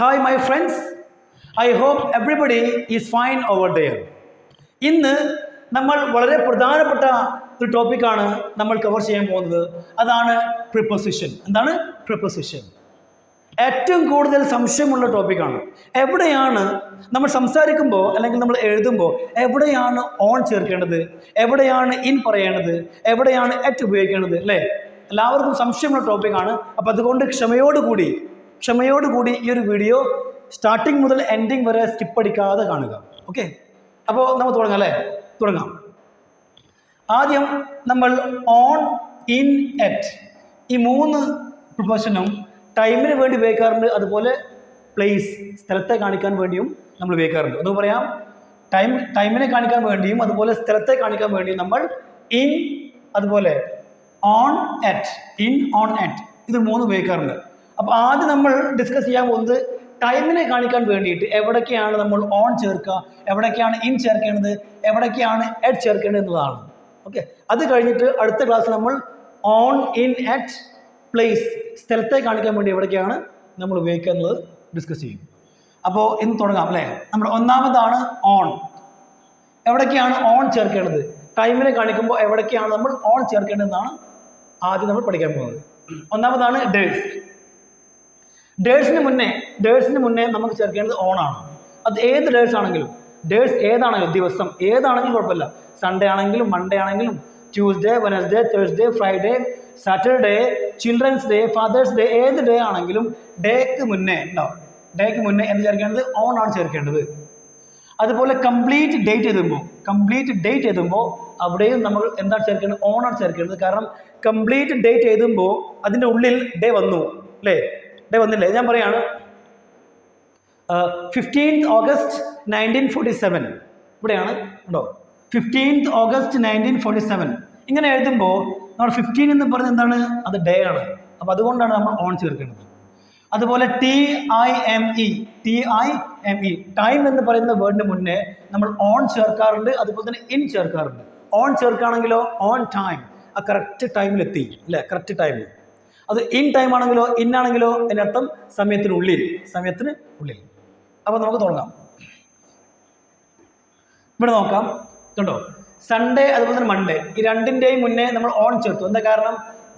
Hi my friends, I hope everybody is fine over there. ഇന്ന് നമ്മൾ വളരെ പ്രധാനപ്പെട്ട ഒരു ടോപ്പിക്കാണ് നമ്മൾ കവർ ചെയ്യാൻ പോകുന്നത്. അതാണ് പ്രിപ്പോസിഷൻ. എന്താണ് പ്രിപ്പോസിഷൻ? ഏറ്റവും കൂടുതൽ സംശയമുള്ള ടോപ്പിക്കാണ്. എവിടെയാണ് നമ്മൾ സംസാരിക്കുമ്പോൾ അല്ലെങ്കിൽ നമ്മൾ എഴുതുമ്പോൾ എവിടെയാണ് ഓൺ ചേർക്കേണ്ടത്, എവിടെയാണ് ഇൻ പറയേണ്ടത്, എവിടെയാണ് അറ്റ് ഉപയോഗിക്കേണ്ടത്, അല്ലേ? എല്ലാവർക്കും സംശയമുള്ള ടോപ്പിക്കാണ്. അപ്പോൾ അതുകൊണ്ട് ക്ഷമയോടുകൂടി ഈ ഒരു വീഡിയോ സ്റ്റാർട്ടിങ് മുതൽ എൻഡിങ് വരെ സ്കിപ്പ് അടിക്കാതെ കാണുക. ഓക്കെ, അപ്പോൾ നമുക്ക് തുടങ്ങാം, അല്ലേ? തുടങ്ങാം. ആദ്യം നമ്മൾ ഓൺ, ഇൻ, അറ്റ് ഈ മൂന്ന് പ്രിപ്പോസിഷനും ടൈമിന് വേണ്ടി ഉപയോഗിക്കാറുണ്ട്. അതുപോലെ പ്ലേസ്, സ്ഥലത്തെ കാണിക്കാൻ വേണ്ടിയും നമ്മൾ ഉപയോഗിക്കാറുണ്ട്. എന്ന് പറയാം, ടൈമിനെ കാണിക്കാൻ വേണ്ടിയും അതുപോലെ സ്ഥലത്തെ കാണിക്കാൻ വേണ്ടിയും നമ്മൾ ഇൻ, അതുപോലെ on, at, in, on, at ഇത് മൂന്ന് ഉപയോഗിക്കാറുണ്ട്. അപ്പോൾ ആദ്യം നമ്മൾ ഡിസ്കസ് ചെയ്യാൻ പോകുന്നത് ടൈമിനെ കാണിക്കാൻ വേണ്ടിയിട്ട് എവിടേക്കാണ് നമ്മൾ ഓൺ ചേർക്കുക, എവിടേക്കാണ് ഇൻ ചേർക്കേണ്ടത്, എവിടേക്കാണ് അറ്റ് ചേർക്കേണ്ടത് എന്നതാണ്. ഓക്കെ, അത് കഴിഞ്ഞിട്ട് അടുത്ത ക്ലാസ്സിൽ നമ്മൾ ഓൺ, ഇൻ, അറ്റ്, പ്ലേസ് സ്ഥലത്തെ കാണിക്കാൻ വേണ്ടി എവിടേക്കാണ് നമ്മൾ ഉപയോഗിക്കുക എന്നുള്ളത് ഡിസ്കസ് ചെയ്യും. അപ്പോൾ ഇന്ന് തുടങ്ങാം, അല്ലേ? നമ്മുടെ ഒന്നാമതാണ് ഓൺ. എവിടേക്കാണ് ഓൺ ചേർക്കേണ്ടത്, ടൈമിനെ കാണിക്കുമ്പോൾ എവിടേക്കാണ് നമ്മൾ ഓൺ ചേർക്കേണ്ടതെന്നാണ് ആദ്യം നമ്മൾ പഠിക്കാൻ പോകുന്നത്. ഒന്നാമതാണ് ഡേഴ്സ്. ഡേഴ്സിന് മുന്നേ നമുക്ക് ചേർക്കേണ്ടത് ഓൺ ആണ്. അത് ഏത് ഡേഴ്സ് ആണെങ്കിലും, ഡേഴ്സ് ഏതാണെങ്കിലും, ദിവസം ഏതാണെങ്കിലും കുഴപ്പമില്ല. സൺഡേ ആണെങ്കിലും, മൺഡേ ആണെങ്കിലും, Tuesday, Wednesday, Thursday, Friday, Saturday, children's day, father's day, ഏത് ഡേ ആണെങ്കിലും ഡേക്ക് മുന്നേ ഉണ്ടാവും. ഡേക്ക് മുന്നേ എന്ത് ചേർക്കേണ്ടത്? ഓൺ ആണ് ചേർക്കേണ്ടത്. അതുപോലെ കംപ്ലീറ്റ് ഡേറ്റ് എഴുതുമ്പോൾ അവിടെയും നമ്മൾ എന്താണ് ചേർക്കേണ്ടത്? ഓൺ ആണ് ചേർക്കേണ്ടത്. കാരണം കംപ്ലീറ്റ് ഡേറ്റ് എഴുതുമ്പോൾ അതിൻ്റെ ഉള്ളിൽ ഡേ വന്നു, അല്ലേ? ഡേ വന്നില്ലേ? ഞാൻ പറയാണ് 15th August 1947 ഇവിടെയാണ് ഉണ്ടോ? 15th August 1947 ഇങ്ങനെ എഴുതുമ്പോൾ നമ്മൾ 15 എന്ന് പറയുന്നത് എന്താണ്? അത് ഡേ ആണ്. അപ്പോൾ അതുകൊണ്ടാണ് നമ്മൾ ഓൺ ചേർക്കേണ്ടത്. അതുപോലെ TIME ടൈം എന്ന് പറയുന്ന വേർഡിന് മുന്നേ നമ്മൾ ഓൺ ചേർക്കാറുണ്ട്. അതുപോലെ തന്നെ ഇൻ ചേർക്കാറുണ്ട്. ഓൺ ചേർക്കുകയാണെങ്കിലോ ഓൺ ടൈം, ആ കറക്റ്റ് ടൈമിലെത്തി, അല്ലേ? കറക്റ്റ് ടൈമിൽ. അത് ഇൻ ടൈം ആണെങ്കിലോ ഇൻ ആണെങ്കിലോ അതിനർത്ഥം സമയത്തിനുള്ളിൽ. അപ്പോൾ നമുക്ക് തുടങ്ങാം. ഇവിടെ നോക്കാം, കണ്ടോ? സൺഡേ അതുപോലെ തന്നെ മൺഡേ ഈ രണ്ടിൻ്റെയും മുന്നേ നമ്മൾ ഓൺ ചേർത്തു. എന്താ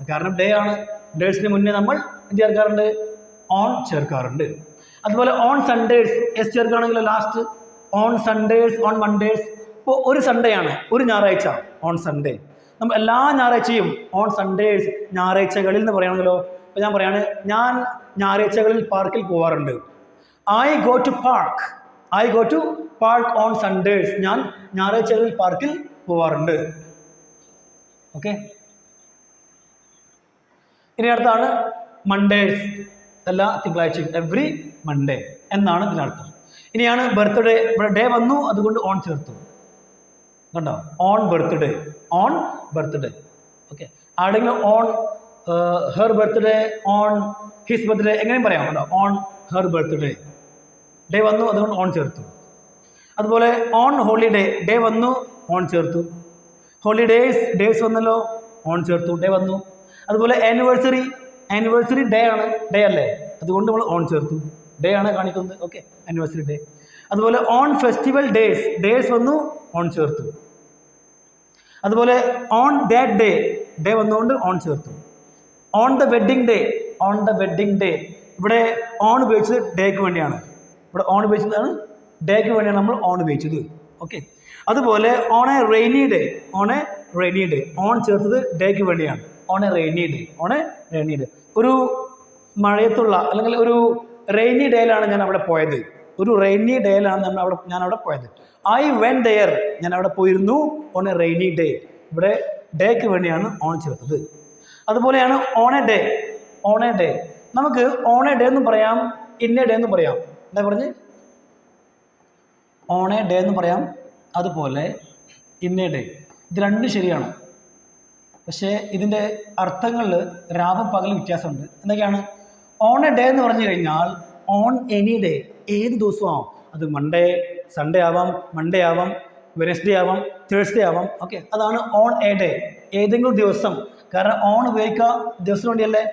കാരണം ഡേ ആണ്. ഡേഴ്സിന് മുന്നേ നമ്മൾ എന്ത് ചേർക്കാറുണ്ട്? ഓൺ ചേർക്കാറുണ്ട്. അതുപോലെ ഓൺ സൺഡേസ് എസ് ചേർക്കുകയാണെങ്കിലോ last. On Sundays, on Mondays. ഇപ്പോൾ ഒരു സൺഡേ ആണ്, ഒരു ഞായറാഴ്ച, ഓൺ സൺഡേ. നമ്മൾ എല്ലാ ഞായറാഴ്ചയും ഓൺ സൺഡേസ്, ഞായറാഴ്ചകളിൽ എന്ന് പറയുകയാണെങ്കിലോ, ഇപ്പോൾ ഞാൻ പറയാണ്, ഞാൻ ഞായറാഴ്ചകളിൽ പാർക്കിൽ പോകാറുണ്ട്. I go to park on Sundays. ഞാൻ ഞായറാഴ്ചകളിൽ പാർക്കിൽ പോകാറുണ്ട്. ഓക്കെ, ഇനി അടുത്താണ് മൺഡേസ്, എല്ലാ തിങ്കളാഴ്ചയും, എവ്രി മൺഡേ എന്നാണ് ഇതിനർത്ഥം. ഇനിയാണ് ബർത്ത്ഡേ. ഇവിടെ ഡേ വന്നു, അതുകൊണ്ട് ഓൺ ചേർത്തു. കണ്ടോ? On birthday. ഓക്കെ, ആരെങ്കിലും on her birthday, on his birthday എങ്ങനെയും പറയാം. കണ്ടോ? ഓൺ ഹെർ ബർത്ത്ഡേ, ഡേ വന്നു, അതുകൊണ്ട് ഓൺ ചേർത്തു. അതുപോലെ ഓൺ ഹോളിഡേ, ഡേ വന്നു, ഓൺ ചേർത്തു. ഹോളിഡേയ്സ്, ഡേയ്സ് വന്നല്ലോ, ഓൺ ചേർത്തു, ഡേ വന്നു. അതുപോലെ ആനിവേഴ്സറി ഡേ ആണ്, ഡേ അല്ലേ? അതുകൊണ്ട് നമ്മൾ ഓൺ ചേർത്തു, ഡേ ആണ് കാണിക്കുന്നത്. Okay, anniversary day. അതുപോലെ ഓൺ ഫെസ്റ്റിവൽ ഡേയ്സ് വന്നു, ഓൺ ചേർത്തു. അതുപോലെ ഓൺ ദാറ്റ് ഡേ വന്നുകൊണ്ട് ഓൺ ചേർത്തു. ഓൺ ദ വെഡ്ഡിങ് ഡേ ഇവിടെ ഓൺ ഉപയോഗിച്ചത് ഡേക്ക് വേണ്ടിയാണ്. ഇവിടെ ഓൺ ഉപയോഗിച്ചതാണ് ഡേക്ക് വേണ്ടിയാണ് നമ്മൾ ഓൺ ഉപയോഗിച്ചത്. ഓക്കെ, അതുപോലെ on A rainy day on ചേർത്തത് ഡേക്ക് വേണ്ടിയാണ്. ഓൺ എ റെയിനി ഡേ ഒരു മഴയത്തുള്ള അല്ലെങ്കിൽ ഒരു റെയിനി ഡേയിലാണ് ഞാൻ അവിടെ പോയത്. ഞാൻ അവിടെ പോയത്. ഐ വെന്റ് ദെയർ, ഞാൻ അവിടെ പോയിരുന്നു. ഓൺ എ റെയിനി ഡേ, ഇവിടെ ഡേക്ക് വേണ്ടിയാണ് ഓൺ ചേർത്തത്. അതുപോലെയാണ് ഓൺ എ ഡേ. നമുക്ക് ഓൺ എ ഡേ എന്നും പറയാം, ഇൻ എ ഡേ എന്നും പറയാം. എന്താ പറഞ്ഞ്? ഓൺ എ ഡേ എന്ന് പറയാം, അതുപോലെ ഇൻ എ ഡേ. ഇത് രണ്ടും ശരിയാണ്. പക്ഷേ ഇതിൻ്റെ അർത്ഥങ്ങളിൽ രാവും പകലും വ്യത്യാസമുണ്ട്. എന്തൊക്കെയാണ്? ഓൺ എ ഡേ എന്ന് പറഞ്ഞു കഴിഞ്ഞാൽ ഓൺ എനി ഡേ, ഏത് ദിവസമാവും. അത് സൺഡേ ആവാം, മൺഡേ ആവാം, വെനസ്ഡേ ആവാം, തേഴ്സ്ഡേ ആവാം. ഓക്കെ, അതാണ് ഓൺ എ ഡേ, ഏതെങ്കിലും ദിവസം. കാരണം ഓൺ ഉപയോഗിക്കുക ദിവസത്തിന് വേണ്ടിയല്ലേ?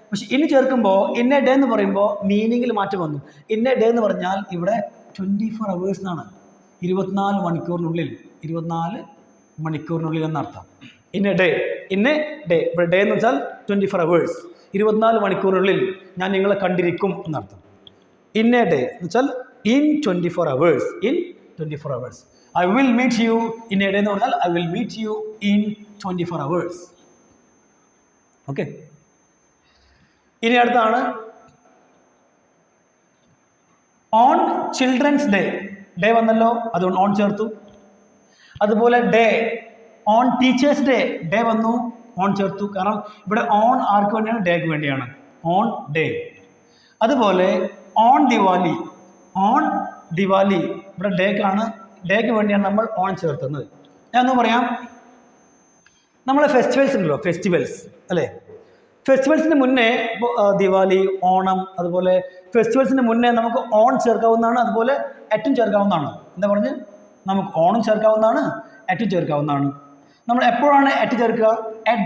പക്ഷെ ഇനി ചേർക്കുമ്പോൾ ഇന്ന ഡേ എന്ന് പറയുമ്പോൾ മീനിങ്ങിൽ മാറ്റം വന്നു. ഇന്ന ഡേ എന്ന് പറഞ്ഞാൽ ഇവിടെ 24 hours എന്നാണ്, 24 മണിക്കൂറിനുള്ളിൽ, 24 മണിക്കൂറിനുള്ളിൽ എന്നർത്ഥം. ഇന്ന ഡേ ഇവിടെ ഡേ എന്ന് വെച്ചാൽ 24 hours, 24 മണിക്കൂറിനുള്ളിൽ ഞാൻ നിങ്ങളെ കണ്ടിരിക്കും എന്നർത്ഥം. ഇന്ന ഡേ എന്ന് വെച്ചാൽ in 24 hours, in 24 hours. I will meet you in a day എന്ന് പറഞ്ഞാൽ I will meet you in 24 hours. Okay, ഇനി അടുത്താണ് ഓൺ ചിൽഡ്രൻസ് ഡേ. ഡേ വന്നല്ലോ, അതുകൊണ്ട് ഓൺ ചേർത്തു. അതുപോലെ ഡേ ഓൺ ടീച്ചേഴ്സ് ഡേ വന്നു, ഓൺ ചേർത്തു. കാരണം ഇവിടെ ഓൺ ആർക്ക് വേണ്ടിയാണ്? ഡേക്ക് വേണ്ടിയാണ്. On day. അതുപോലെ ഓൺ ദിവാലി ഇവിടെ ഡേക്ക് വേണ്ടിയാണ് നമ്മൾ ഓൺ ചേർത്തുന്നത്. ഞാൻ ഒന്ന് പറയാം, നമ്മളെ ഫെസ്റ്റിവൽസ് ഉണ്ടല്ലോ, ഫെസ്റ്റിവൽസ് അല്ലേ, ഫെസ്റ്റിവൽസിന് മുന്നേ ദിവാലി, ഓണം, അതുപോലെ ഫെസ്റ്റിവൽസിന് മുന്നേ നമുക്ക് ഓൺ ചേർക്കാവുന്നതാണ്, അതുപോലെ അറ്റും ചേർക്കാവുന്നതാണ്. എന്താ പറഞ്ഞ്, നമുക്ക് ഓണും ചേർക്കാവുന്നതാണ്, അറ്റും ചേർക്കാവുന്നതാണ്. നമ്മൾ എപ്പോഴാണ് അറ്റ് ചേർക്കുക? അറ്റ്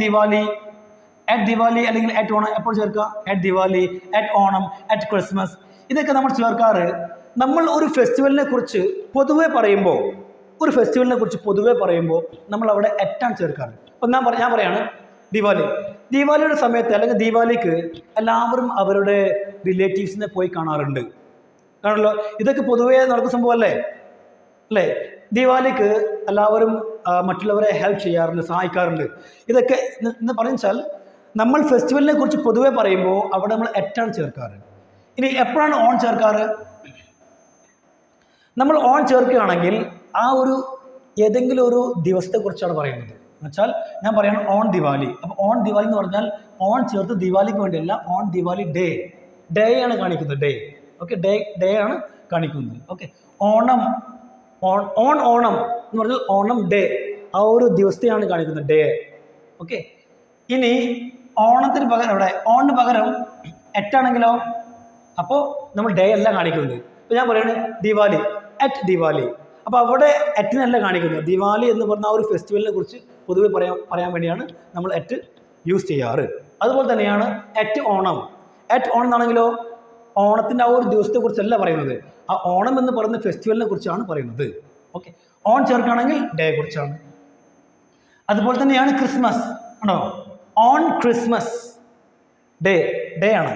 ദിവാലി അല്ലെങ്കിൽ അറ്റ് ഓണം എപ്പോൾ ചേർക്കുക? At Diwali, at Onam, at Christmas. ഇതൊക്കെ നമ്മൾ ചേർക്കാറ് നമ്മൾ ഒരു ഫെസ്റ്റിവലിനെ കുറിച്ച് പൊതുവെ പറയുമ്പോൾ, നമ്മൾ അവിടെ അറ്റാണ് ചേർക്കാറ്. അപ്പം ഞാൻ പറയാണ് ദിവാലിയുടെ സമയത്ത് അല്ലെങ്കിൽ ദിവാലിക്ക് എല്ലാവരും അവരുടെ റിലേറ്റീവ്സിനെ പോയി കാണാറുണ്ട്. കാണല്ലോ, ഇതൊക്കെ പൊതുവേ നടക്കുന്ന സംഭവമല്ലേ അല്ലേ? ദിവാലിക്ക് എല്ലാവരും മറ്റുള്ളവരെ ഹെൽപ്പ് ചെയ്യാറുണ്ട്, സഹായിക്കാറുണ്ട്. ഇതൊക്കെ എന്ന് പറഞ്ഞാൽ നമ്മൾ ഫെസ്റ്റിവലിനെ കുറിച്ച് പൊതുവെ പറയുമ്പോൾ അവിടെ നമ്മൾ അറ്റാണ് ചേർക്കാറ്. ഇനി എപ്പോഴാണ് ഓൺ ചേർക്കാറ്? നമ്മൾ ഓൺ ചേർക്കുകയാണെങ്കിൽ ആ ഒരു ഏതെങ്കിലും ഒരു ദിവസത്തെക്കുറിച്ചാണ് പറയുന്നത്. എന്നുവെച്ചാൽ ഞാൻ പറയണം ഓൺ ദിവാലി. അപ്പോൾ ഓൺ ദിവാലി എന്ന് പറഞ്ഞാൽ ഓൺ ചേർത്ത് ദിവാലിക്ക് വേണ്ടിയല്ല, ഓൺ ദിവാലി ഡേ ആണ് കാണിക്കുന്നത്. ഡേ ഓക്കെ, ഡേ ആണ് കാണിക്കുന്നത്. ഓക്കെ, ഓണം എന്ന് പറഞ്ഞാൽ ഓണം ഡേ, ആ ഒരു ദിവസത്തെയാണ് കാണിക്കുന്നത്, ഡേ. ഓക്കെ, ഇനി ഓണത്തിന് പകരം ഇവിടെ ഓണിന് പകരം എട്ടാണെങ്കിലോ, അപ്പോൾ നമ്മൾ ഡേ അല്ല കാണിക്കുന്നത്. ഇപ്പോൾ ഞാൻ പറയുന്നത് ദിവാലി, അറ്റ് ദിവാലി. അപ്പോൾ അവിടെ അറ്റിനല്ല കാണിക്കുന്നത്. ദിവാലി എന്ന് പറഞ്ഞ ആ ഒരു ഫെസ്റ്റിവലിനെ കുറിച്ച് പൊതുവെ പറയാൻ വേണ്ടിയാണ് നമ്മൾ അറ്റ് യൂസ് ചെയ്യാറ്. അതുപോലെ തന്നെയാണ് അറ്റ് ഓണം എന്നാണെങ്കിലോ ഓണത്തിൻ്റെ ആ ഒരു ദിവസത്തെക്കുറിച്ചല്ല പറയുന്നത്, ആ ഓണം എന്ന് പറയുന്ന ഫെസ്റ്റിവലിനെ കുറിച്ചാണ് പറയുന്നത്. ഓക്കെ, ഓൺ ചേർക്കുകയാണെങ്കിൽ ഡേയെ കുറിച്ചാണ്. അതുപോലെ തന്നെയാണ് ക്രിസ്മസ്. ആണോ, ഓൺ ക്രിസ്മസ് ഡേ ആണ്,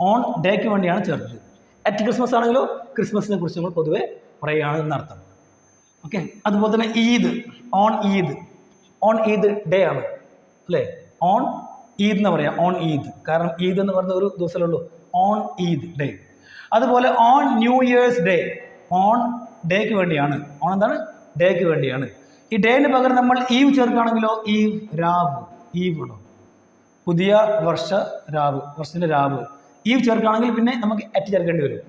ഓൺ ഡേക്ക് വേണ്ടിയാണ് ചേർത്തത്. അറ്റ് ക്രിസ്മസ് ആണെങ്കിലോ ക്രിസ്മസിനെ കുറിച്ച് നമ്മൾ പൊതുവെ പറയുകയാണ് എന്നർത്ഥം. ഓക്കെ, അതുപോലെ തന്നെ ഓൺ ഈദ് ഡേ ആണ് അല്ലേ, ഓൺ ഈദ് എന്ന് പറയാം, ഓൺ ഈദ്. കാരണം ഈദ് എന്ന് പറയുന്ന ഒരു ദിവസമേ ഉള്ളൂ, ഓൺ ഈദ് ഡേ. അതുപോലെ on New Year's day, on ഡേക്ക് വേണ്ടിയാണ്. ഓൺ എന്താണ്? ഡേക്ക് വേണ്ടിയാണ്. ഈ ഡേന് പകരം നമ്മൾ ഈവ് ചേർക്കുകയാണെങ്കിലോ, ഈവ് ആണോ, പുതിയ വർഷത്തിൻ്റെ രാവ്. ഈവ് ചേർക്കുകയാണെങ്കിൽ പിന്നെ നമുക്ക് അറ്റ് ചേർക്കേണ്ടി വരും.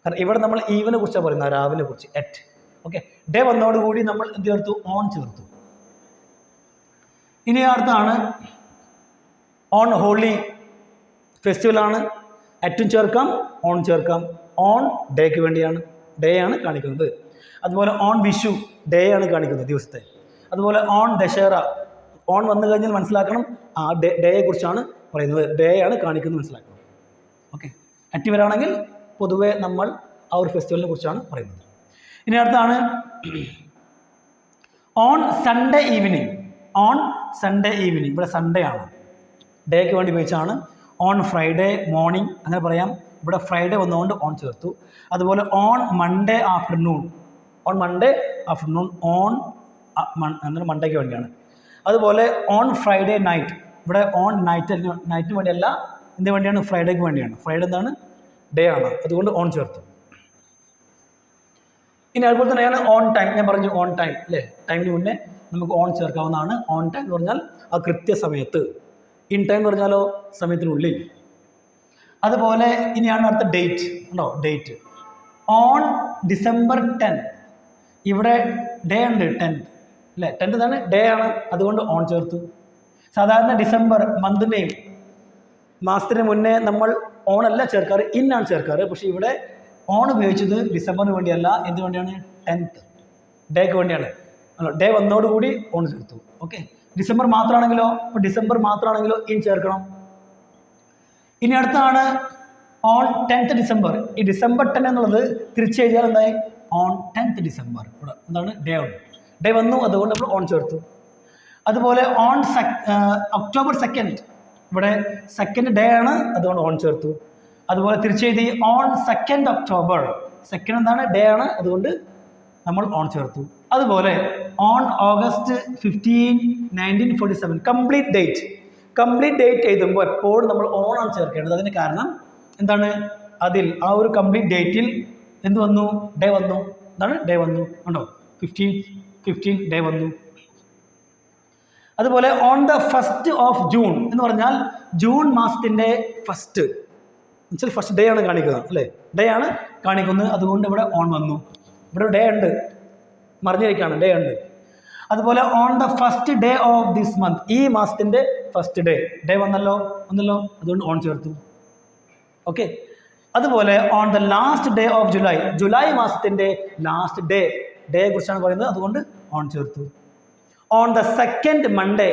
കാരണം ഇവിടെ നമ്മൾ ഈവിനെ കുറിച്ചാണ് പറയുന്നത്, രാവിനെ കുറിച്ച്, അറ്റ്. ഓക്കെ, ഡേ വന്നതോടുകൂടി നമ്മൾ എന്ത് ചേർത്തു? ഓൺ ചേർത്തു. ഇനി അടുത്താണ് ഓൺ ഹോളി ഫെസ്റ്റിവലാണ്, അറ്റും ചേർക്കാം, ഓൺ ചേർക്കാം. ഓൺ ഡേക്ക് വേണ്ടിയാണ്, ഡേ ആണ് കാണിക്കുന്നത്. അതുപോലെ ഓൺ വിഷു ഡേ ആണ് കാണിക്കുന്നത്, ദിവസത്തെ. അതുപോലെ ഓൺ ദശഹറ, ഓൺ വന്നു കഴിഞ്ഞാൽ മനസ്സിലാക്കണം ആ ഡേയെ കുറിച്ചാണ് പറയുന്നത്, ഡേ ആണ് കാണിക്കുന്നത് മനസ്സിലാക്കണം. ഓക്കെ, അറ്റ് വരാണെങ്കിൽ പൊതുവെ നമ്മൾ ആ ഒരു ഫെസ്റ്റിവലിനെ കുറിച്ചാണ് പറയുന്നത്. ഇനി അടുത്താണ് ഓൺ സൺഡേ ഈവനിങ്. ഇവിടെ സൺഡേ ആണ്, ഡേക്ക് വേണ്ടി ഉപയോഗിച്ചാണ്. ഓൺ ഫ്രൈഡേ മോർണിംഗ് അങ്ങനെ പറയാം. ഇവിടെ ഫ്രൈഡേ വന്നുകൊണ്ട് ഓൺ ചേർത്തു. അതുപോലെ ഓൺ മൺഡേ ആഫ്റ്റർനൂൺ, എന്നാൽ മൺഡേക്ക് വേണ്ടിയാണ്. അതുപോലെ ഓൺ ഫ്രൈഡേ നൈറ്റ്, ഇവിടെ ഓൺ നൈറ്റിന് വേണ്ടിയല്ല, എന്തിനു വേണ്ടിയാണ്? ഫ്രൈഡേക്ക് വേണ്ടിയാണ്. ഫ്രൈഡേ എന്താണ്? ഡേ ആണ്, അതുകൊണ്ട് ഓൺ ചേർത്തു. ഇനി അതുപോലെ തന്നെയാണ് ഓൺ ടൈം. ഞാൻ പറഞ്ഞു ഓൺ ടൈം അല്ലേ, ടൈമിന് മുന്നേ നമുക്ക് ഓൺ ചേർക്കാവുന്നതാണ്. ഓൺ ടൈം എന്ന് പറഞ്ഞാൽ ആ കൃത്യസമയത്ത്. ഇൻ ടൈം എന്ന് പറഞ്ഞാലോ സമയത്തിനുള്ളിൽ. അതുപോലെ ഇനിയാണ് അടുത്ത ഡേറ്റ് ഉണ്ടോ, ഡേറ്റ്. ഓൺ December 10, ഇവിടെ ഡേ ഉണ്ട്, 10th അല്ലേ, 10th എന്താണ്? ഡേ ആണ്, അതുകൊണ്ട് ഓൺ ചേർത്തു. സാധാരണ ഡിസംബർ മന്ത് നെയിം, മാസത്തിന് മുന്നേ നമ്മൾ ഓണല്ല ചേർക്കാറ്, ഇന്നാണ് ചേർക്കാറ്. പക്ഷേ ഇവിടെ ഓൺ ഉപയോഗിച്ചത് ഡിസംബറിന് വേണ്ടിയല്ല, എന്തിനു വേണ്ടിയാണ്? 10th ഡേക്ക് വേണ്ടിയാണ്. ഡേ വന്നതോടുകൂടി ഓൺ ചേർത്തു. ഓക്കെ, ഡിസംബർ മാത്രമാണെങ്കിലോ, ഇപ്പോൾ ഡിസംബർ മാത്രമാണെങ്കിലോ ഇൻ ചേർക്കണം. ഇനി അടുത്താണ് ഓൺ 10th ഡിസംബർ. ഈ ഡിസംബർ 10 എന്നുള്ളത് തിരിച്ചെഴുതിയാൽ എന്തായി? On 10th December. ഇവിടെ എന്താണ്? ഡേ വന്നു, അതുകൊണ്ട് നമ്മൾ ഓൺ ചേർത്തു. അതുപോലെ ഓൺ ഒക്ടോബർ 2, ഇവിടെ സെക്കൻഡ് ഡേ ആണ്, അതുകൊണ്ട് ഓൺ ചേർത്തു. അതുപോലെ തിരിച്ചെഴുതി ഓൺ 2nd ഒക്ടോബർ. സെക്കൻഡ് എന്താണ്? ഡേ ആണ്, അതുകൊണ്ട് നമ്മൾ ഓൺ ചേർത്തു. അതുപോലെ ഓൺ ഓഗസ്റ്റ് 15, 1947 കംപ്ലീറ്റ് ഡേറ്റ് എഴുതുമ്പോൾ എപ്പോഴും നമ്മൾ ഓൺ ആണ് ചേർക്കേണ്ടത്. അതിന് കാരണം എന്താണ്? അതിൽ ആ ഒരു കംപ്ലീറ്റ് ഡേറ്റിൽ എന്ത് വന്നു? ഡേ വന്നു. എന്താണ്? ഡേ വന്നു. കണ്ടോ? 15 ഡേ വന്നു. അതുപോലെ on the 1st of June എന്ന് പറഞ്ഞാൽ ജൂൺ മാസത്തിൻ്റെ ഫസ്റ്റ് ഡേ ആണ് കാണിക്കുന്നത്, അല്ലേ? ഡേ ആണ് കാണിക്കുന്നത്, അതുകൊണ്ട് ഇവിടെ ഓൺ വന്നു. ഇവിടെ ഡേ ഉണ്ട്, മറിഞ്ഞിരിക്കുകയാണ്, ഡേ ഉണ്ട്. അതുപോലെ on the 1st day of this month, ഈ മാസത്തിൻ്റെ ഫസ്റ്റ് ഡേ വന്നല്ലോ, അതുകൊണ്ട് ഓൺ ചേർത്തു. ഓക്കെ. അതുപോലെ on the last day of July മാസത്തിൻ്റെ ലാസ്റ്റ് ഡേയെ കുറിച്ചാണ് പറയുന്നത്, അതുകൊണ്ട് ഓൺ ചേർത്തു. ഓൺ ദ 2nd മൺഡേ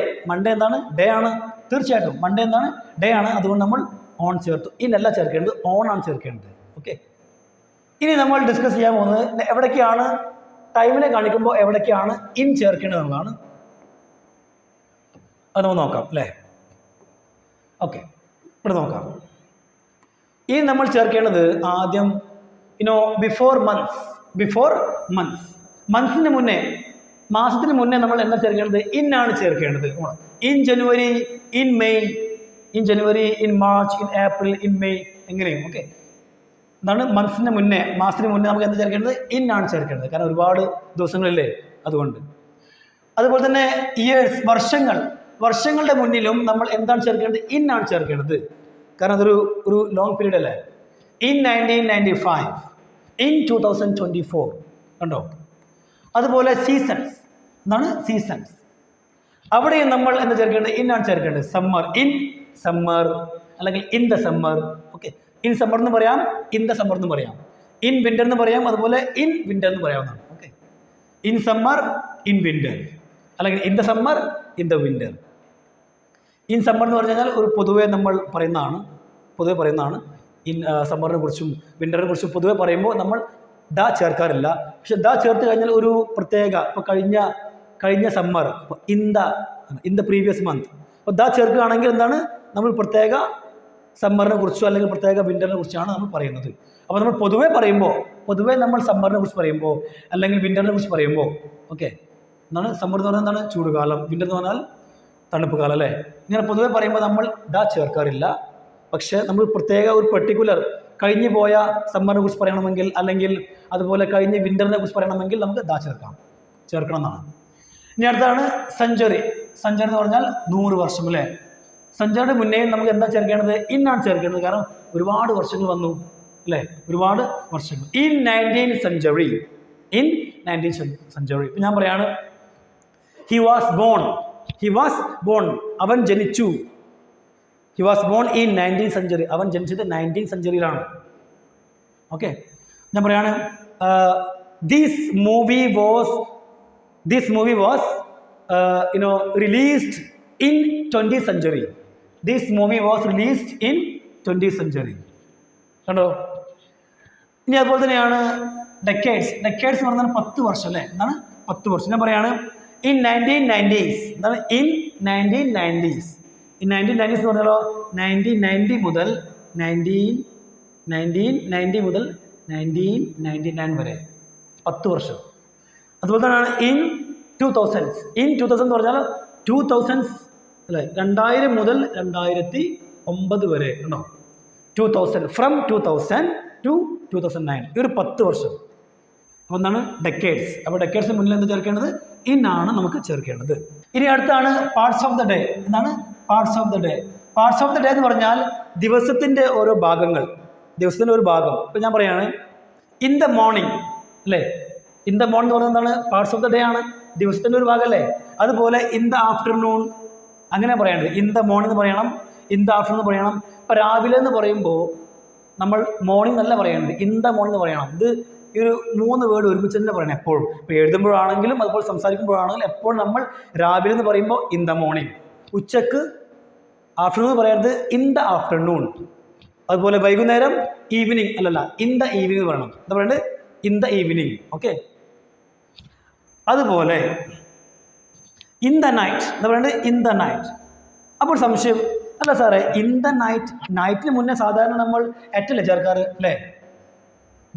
എന്താണ്? ഡേ ആണ്, തീർച്ചയായിട്ടും മൺഡേ എന്താണ്? ഡേ ആണ്, അതുകൊണ്ട് നമ്മൾ ഓൺ ചേർത്തു. ഇന്നല്ല ചേർക്കേണ്ടത്, ഓൺ ആണ് ചേർക്കേണ്ടത്. ഓക്കെ. ഇനി നമ്മൾ ഡിസ്കസ് ചെയ്യാൻ പോകുന്നത് എവിടേക്കാണ് ടൈമിനെ കാണിക്കുമ്പോൾ എവിടേക്കാണ് ഇൻ ചേർക്കേണ്ടത് എന്നുള്ളതാണ്. അത് നമുക്ക് നോക്കാം, അല്ലേ? ഓക്കെ, ഇവിടെ നോക്കാം. ഇനി നമ്മൾ ചേർക്കേണ്ടത് ആദ്യം ബിഫോർ മന്ത്സ് മന്ത്സിന് മുന്നേ, മാസത്തിന് മുന്നേ നമ്മൾ എന്താ ചേർക്കേണ്ടത്? ഇൻ ആണ് ചേർക്കേണ്ടത്. In January, in May, in January, in March, in April, in May, എങ്ങനെയും. ഓക്കെ. എന്താണ്? മാസത്തിന് മുന്നേ നമുക്ക് എന്താ ചേർക്കേണ്ടത്? ഇൻ ആണ് ചേർക്കേണ്ടത്. കാരണം ഒരുപാട് ദിവസങ്ങളില്ലേ, അതുകൊണ്ട്. അതുപോലെ തന്നെ ഇയേഴ്സ്, വർഷങ്ങളുടെ മുന്നിലും നമ്മൾ എന്താണ് ചേർക്കേണ്ടത്? ഇൻ ആണ് ചേർക്കേണ്ടത്. കാരണം അതൊരു ലോങ് പീരീഡ് അല്ലേ. ഇൻ 1995, ഇൻ 2024, കണ്ടോ? അതുപോലെ സീസൺസ്, എന്താണ്? സീസൺസ്, അവിടെയും നമ്മൾ എന്താ ചേർക്കേണ്ടത്? ഇൻ ആണ് ചേർക്കേണ്ടത്. ഇൻ സമ്മർ അല്ലെങ്കിൽ in the summer. Okay. In summer എന്ന് പറയാം, ഇൻ ദ സമ്മർ എന്ന് പറയാം, ഇൻ വിൻ്റർ എന്ന് പറയാം, അതുപോലെ ഇൻ വിൻ്റർ എന്ന് പറയാവുന്നതാണ്. Okay. In summer, in winter, അല്ലെങ്കിൽ in the summer, in the winter. In summer എന്ന് പറഞ്ഞു കഴിഞ്ഞാൽ ഒരു പൊതുവെ നമ്മൾ പറയുന്നതാണ്. ഇൻ സമ്മറിനെ കുറിച്ചും വിൻ്ററിനെ കുറിച്ചും പൊതുവെ പറയുമ്പോൾ നമ്മൾ ദ ചേർക്കാറില്ല. പക്ഷെ ദ ചേർത്ത് കഴിഞ്ഞാൽ ഒരു പ്രത്യേക, ഇപ്പോൾ കഴിഞ്ഞ summer, in the previous month, അപ്പോൾ ദ ചേർക്കുകയാണെങ്കിൽ എന്താണ്? നമ്മൾ പ്രത്യേക സമ്മറിനെ കുറിച്ചോ അല്ലെങ്കിൽ പ്രത്യേക വിൻ്ററിനെ കുറിച്ചാണ് നമ്മൾ പറയുന്നത്. അപ്പോൾ നമ്മൾ പൊതുവെ നമ്മൾ സമ്മറിനെ കുറിച്ച് പറയുമ്പോൾ അല്ലെങ്കിൽ വിൻ്ററിനെ കുറിച്ച് പറയുമ്പോൾ, ഓക്കെ, എന്താണ്? സമ്മർ എന്ന് പറഞ്ഞാൽ എന്താണ്? ചൂടുകാലം. വിൻ്റർ എന്ന് പറഞ്ഞാൽ തണുപ്പ് കാലം, അല്ലേ? ഇങ്ങനെ പൊതുവെ പറയുമ്പോൾ നമ്മൾ ദ ചേർക്കാറില്ല. പക്ഷേ നമ്മൾ പ്രത്യേക ഒരു പെർട്ടിക്കുലർ കഴിഞ്ഞു പോയ സമ്മറിനെ കുറിച്ച് പറയണമെങ്കിൽ, അല്ലെങ്കിൽ അതുപോലെ കഴിഞ്ഞ വിൻ്ററിനെ കുറിച്ച് പറയണമെങ്കിൽ നമുക്ക് ദ ചേർക്കണം എന്നാണ്. ഇനി അടുത്താണ് സെഞ്ചുറി എന്ന് പറഞ്ഞാൽ 100 വർഷം, അല്ലേ? സെഞ്ചുറിയുടെ മുന്നേയും നമുക്ക് എന്താ ചേർക്കേണ്ടത്? ഇൻ ആണ് ചേർക്കേണ്ടത്. കാരണം ഒരുപാട് വർഷങ്ങൾ വന്നു, അല്ലേ? ഒരുപാട് വർഷങ്ങൾ. ഇൻ 19th century, ഇപ്പം ഞാൻ പറയാണ് ഹി വാസ് ബോൺ, അവൻ ജനിച്ചു. He was born in 19th century, അവൻ ജനിച്ചത് 19th centuryയിലാണ്. ഓക്കെ. ഞാൻ പറയാണ് this movie was released in 20th century. This movie was released in 20th century. കണ്ടോ? ഇനി അതുപോലെ തന്നെയാണ് ഡെക്കേഡ്സ് എന്ന് പറഞ്ഞാൽ 10 വർഷം, അല്ലേ? എന്താണ്? 10 വർഷം. ഞാൻ പറയാണ് ഇൻ 1990s, എന്താണ്? ഇൻ 1990s എന്ന് പറഞ്ഞാലോ 1990 മുതൽ 1999 വരെ 10 വർഷം. അതുപോലെ തന്നെയാണ് ഇൻ 2000s എന്ന് പറഞ്ഞാൽ 2000s, അല്ലേ? 2000 മുതൽ 2009 വരെ, ഉണ്ടോ? 2000, ഫ്രം 2000 to 2009, ഈ ഒരു 10 വർഷം. അപ്പോൾ എന്താണ്? ഡെക്കേഡ്സ്. അപ്പോൾ ഡെക്കേഡ്സിന് മുന്നിൽ എന്ത് ചേർക്കേണ്ടത്? ഇൻ ആണ് നമുക്ക് ചേർക്കേണ്ടത്. ഇനി അടുത്താണ് പാർട്സ് ഓഫ് ദ ഡേ. എന്താണ്? പാർട്സ് ഓഫ് ദ ഡേ എന്ന് പറഞ്ഞാൽ ദിവസത്തിൻ്റെ ഓരോ ഭാഗങ്ങൾ, ദിവസത്തിൻ്റെ ഒരു ഭാഗം. ഇപ്പം ഞാൻ പറയുകയാണ് ഇൻ ദ മോർണിംഗ്, അല്ലേ? ഇൻ ദ മോർണിംഗ് എന്ന് പറഞ്ഞാൽ എന്താണ്? പാർട്സ് ഓഫ് ദ ഡേ ആണ്, ദിവസത്തിൻ്റെ ഒരു ഭാഗം, അല്ലേ? അതുപോലെ ഇൻ ദ ആഫ്റ്റർനൂൺ, അങ്ങനെ പറയേണ്ടത്. ഇൻ ദ മോർണിംഗ് എന്ന് പറയണം, ഇൻ ദ ആഫ്റ്റർനൂൺ എന്ന് പറയണം. ഇപ്പോൾ രാവിലെ എന്ന് പറയുമ്പോൾ നമ്മൾ മോർണിംഗ് അല്ല പറയേണ്ടത്, ഇൻ ദ മോർണിംഗ് എന്ന് പറയണം. ഇത് ഈ ഒരു 3 വേർഡ് ഒരുമിച്ച് തന്നെ പറയണം എപ്പോഴും. ഇപ്പോൾ എഴുതുമ്പോഴാണെങ്കിലും അതുപോലെ സംസാരിക്കുമ്പോഴാണെങ്കിലും എപ്പോഴും നമ്മൾ രാവിലെ എന്ന് പറയുമ്പോൾ ഇൻ ദ മോർണിംഗ്, ഉച്ചക്ക് ആഫ്റ്റർനൂൺ എന്ന് പറയരുത്, ഇൻ ദ ആഫ്റ്റർനൂൺ, അതുപോലെ വൈകുന്നേരം ഈവനിങ് അല്ലല്ല ഇൻ ദ ഈവനിങ് പറയണം. എന്താ പറയുന്നത്? In the evening. ഓക്കെ. അതുപോലെ ഇൻ ദ നൈറ്റ് എന്താ പറയുന്നത്? In the night. അപ്പോൾ സംശയം, അല്ല സാറേ ഇൻ ദ നൈറ്റ്, നൈറ്റിന് മുന്നേ സാധാരണ നമ്മൾ അറ്റല്ലേ ചേർക്കാറ് അല്ലേ?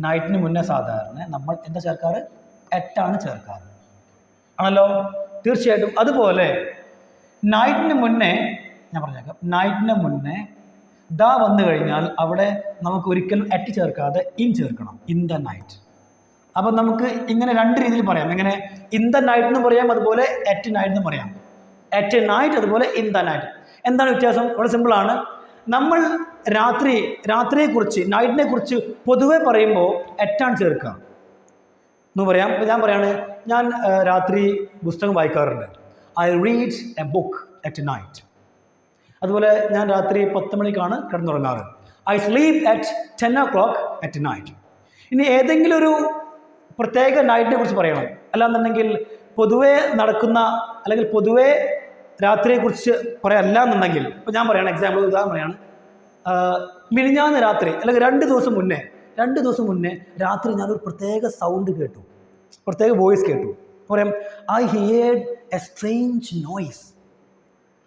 നൈറ്റിന് മുന്നേ സാധാരണ നമ്മൾ എന്താ ചേർക്കാറ്? അറ്റാണ് ചേർക്കാറ് ആണല്ലോ. തീർച്ചയായിട്ടും. അതുപോലെ നൈറ്റിന് മുന്നേ ഞാൻ പറഞ്ഞേക്കാം, നൈറ്റിന് മുന്നേ ദ വന്നു കഴിഞ്ഞാൽ അവിടെ നമുക്ക് ഒരിക്കലും അറ്റ് ചേർക്കാതെ ഇൻ ചേർക്കണം. In the night. അപ്പം നമുക്ക് ഇങ്ങനെ രണ്ട് രീതിയിൽ പറയാം. എങ്ങനെ? ഇൻ ദ നൈറ്റ് എന്ന് പറയാം, അതുപോലെ അറ്റ് നൈറ്റ് എന്ന് പറയാം. അറ്റ് നൈറ്റ് അതുപോലെ ഇൻ ദ നൈറ്റ്. എന്താണ് വ്യത്യാസം? വളരെ സിമ്പിളാണ്. നമ്മൾ രാത്രിയെക്കുറിച്ച്, നൈറ്റിനെ കുറിച്ച് പൊതുവെ പറയുമ്പോൾ അറ്റാണ് ചേർക്കുക എന്ന് പറയാം. ഞാൻ പറയാണ്, ഞാൻ രാത്രി പുസ്തകം വായിക്കാറുണ്ട്. I read a book at night. അതുപോലെ ഞാൻ രാത്രി 10 മണിക്കാണ് കിടന്നുറങ്ങാറ്. I sleep at 10 o'clock at night. ഇനി ഏതെങ്കിലും ഒരു പ്രത്യേക നൈറ്റിനെ കുറിച്ച് പറയണം, അല്ലാന്നുണ്ടെങ്കിൽ പൊതുവേ നടക്കുന്ന അല്ലെങ്കിൽ പൊതുവേ രാത്രിയെക്കുറിച്ച് പറയല്ല എന്നുണ്ടെങ്കിൽ, ഇപ്പോൾ ഞാൻ പറയണം, എക്സാമ്പിൾ ഉദാഹരണം പറയാണ്, മിനിഞ്ഞാന്ന് രാത്രി അല്ലെങ്കിൽ 2 ദിവസം മുന്നേ രാത്രി ഞാനൊരു പ്രത്യേക സൗണ്ട് കേട്ടു, പ്രത്യേക വോയിസ് കേട്ടു. പറയാം, I heard A strange noise.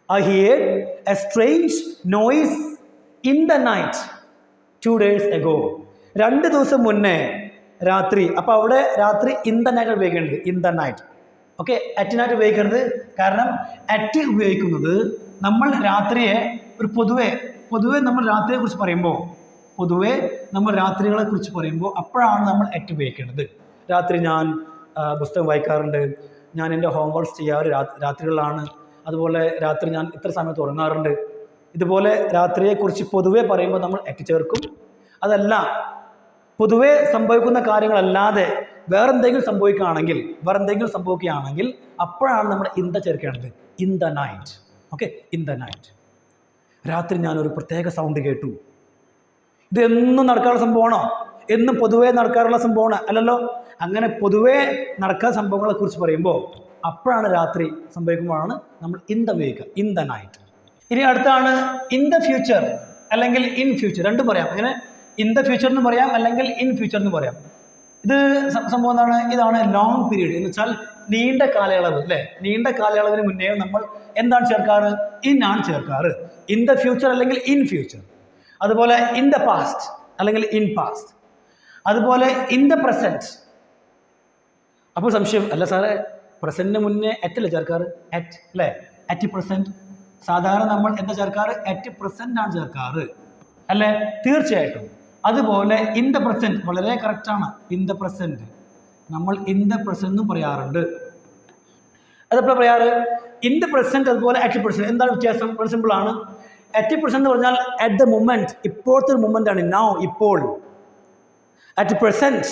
I heard A strange noise in the night 2 days ago. 2 ദിവസം മുന്നേ രാത്രി. അപ്പോൾ അവിടെ രാത്രി ഇൻ ദ നൈറ്റ് ഉപയോഗിക്കേണ്ടത്, in the night. Okay. At night ഉപയോഗിക്കരുത്. കാരണം അറ്റ് ഉപയോഗിക്കുന്നത് നമ്മൾ രാത്രിയെ ഒരു പൊതുവെ നമ്മൾ രാത്രിയെക്കുറിച്ച് പറയുമ്പോൾ, രാത്രികളെക്കുറിച്ച് പറയുമ്പോൾ അപ്പോഴാണ് നമ്മൾ അറ്റ് ഉപയോഗിക്കേണ്ടത്. രാത്രി ഞാൻ പുസ്തകം വായിക്കാറുണ്ട്, ഞാൻ എൻ്റെ ഹോംവർക്ക്സ് ചെയ്യാറ് രാത്രികളിലാണ്, അതുപോലെ രാത്രി ഞാൻ ഇത്ര സമയത്ത് ഉറങ്ങാറുണ്ട്. ഇതുപോലെ രാത്രിയെക്കുറിച്ച് പൊതുവെ പറയുമ്പോൾ നമ്മൾ അറ്റ് ചേർക്കും. അതല്ല, പൊതുവെ സംഭവിക്കുന്ന കാര്യങ്ങളല്ലാതെ വേറെ എന്തെങ്കിലും സംഭവിക്കുകയാണെങ്കിൽ അപ്പോഴാണ് നമ്മൾ ഇൻ ദ ചേർക്കേണ്ടത്. In the night. Okay. In the night. രാത്രി ഞാനൊരു പ്രത്യേക സൗണ്ട് കേട്ടു. ഇത് എന്നും നടക്കാനുള്ള സംഭവമാണോ? എന്നും പൊതുവേ നടക്കാറുള്ള സംഭവമാണ്? അല്ലല്ലോ. അങ്ങനെ പൊതുവേ നടക്കാത്ത സംഭവങ്ങളെക്കുറിച്ച് പറയുമ്പോൾ അപ്പോഴാണ് രാത്രി സംഭവിക്കുമ്പോഴാണ് നമ്മൾ ഇൻ ദ ഉപയോഗിക്കുക, ഇൻ ദ നൈറ്റ്. ഇനി അടുത്താണ് ഇൻ ദ ഫ്യൂച്ചർ അല്ലെങ്കിൽ ഇൻ ഫ്യൂച്ചർ. രണ്ടും പറയാം. അങ്ങനെ ഇൻ ദ ഫ്യൂച്ചർ എന്ന് പറയാം, അല്ലെങ്കിൽ ഇൻ ഫ്യൂച്ചർ എന്ന് പറയാം. ഇത് സംഭവം എന്താണ്? ഇതാണ് ലോങ് പീരീഡ് എന്ന് വെച്ചാൽ നീണ്ട കാലയളവ് അല്ലേ? നീണ്ട കാലയളവിന് മുന്നേ നമ്മൾ എന്താണ് ചേർക്കാറ്? ഇൻ ആണ് ചേർക്കാറ്. ഇൻ ദ ഫ്യൂച്ചർ അല്ലെങ്കിൽ ഇൻ ഫ്യൂച്ചർ. അതുപോലെ ഇൻ ദ പാസ്റ്റ് അല്ലെങ്കിൽ ഇൻ പാസ്റ്റ്. അതുപോലെ ഇൻ ദ പ്രസൻറ്റ്. അപ്പോൾ സംശയം, അല്ല സാറേ പ്രസൻറ്റിന് മുന്നേ അറ്റല്ലേ ചേർക്കാറ്? അറ്റ് അല്ലേ? At present. സാധാരണ നമ്മൾ എന്താ ചേർക്കാറ്? അറ്റ് പ്രസൻറ്റ് ആണ് ചേർക്കാറ് അല്ലേ? തീർച്ചയായിട്ടും. അതുപോലെ ഇൻ ദ പ്രസൻറ്റ് വളരെ കറക്റ്റാണ്. ഇൻ ദ പ്രസൻറ്റ് നമ്മൾ ഇൻ ദ പ്രസൻറ്റ് എന്ന് പറയാറുണ്ട്. അതെപ്പോഴാണ് പറയാറ്? ഇൻ ദ പ്രസൻറ്റ് അതുപോലെ അറ്റ് പ്രസൻറ്റ്. എന്താണ് വ്യത്യാസം? വളരെ സിമ്പിളാണ്. അറ്റ് പ്രസൻറ്റ് എന്ന് പറഞ്ഞാൽ അറ്റ് ദ മൊമെൻറ്റ്, ഇപ്പോഴത്തെ ഒരു മൊമെൻ്റ് ആണ്. നൗ, ഇപ്പോൾ. At present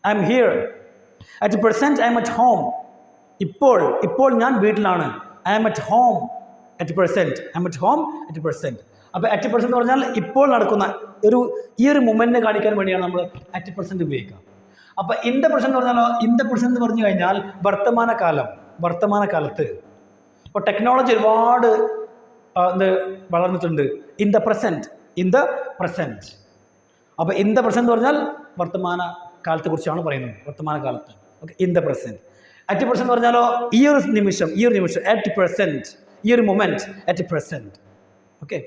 I am here. At present I M at home. ഇപ്പോൾ ഞാൻ വീട്ടിലാണ്. I M at home at present. I M at home at present. അപ്പോൾ അറ്റ് പ്രസൻറ്റ് എന്ന് പറഞ്ഞാൽ ഇപ്പോൾ നടക്കുന്ന ഈ ഒരു മൊമെൻറ്റിനെ കാണിക്കാൻ വേണ്ടിയാണ് നമ്മൾ അറ്റ് പ്രസൻറ്റ് ഉപയോഗിക്കുക. അപ്പോൾ ഇൻ ദ പ്രസൻറ്റ് എന്ന് പറഞ്ഞാലോ, ഇൻ ദ പ്രസൻറ്റ് എന്ന് പറഞ്ഞു കഴിഞ്ഞാൽ വർത്തമാനകാലത്ത്. ഇപ്പോൾ ടെക്നോളജി ഒരുപാട് വളർന്നിട്ടുണ്ട്. In the present. അപ്പോൾ ഇൻ ദ പ്രസൻറ്റ് എന്ന് പറഞ്ഞാൽ വർത്തമാന കാലത്തെക്കുറിച്ചാണ് പറയുന്നത്, വർത്തമാനകാലത്ത്. Okay. In the present. At present എന്ന് പറഞ്ഞാലോ ഈ ഒരു നിമിഷം അറ്റ് പ്രസൻറ്റ്, ഈ ഒരു മൊമെൻറ്റ് അറ്റ് പ്രസൻറ്റ്. ഓക്കെ.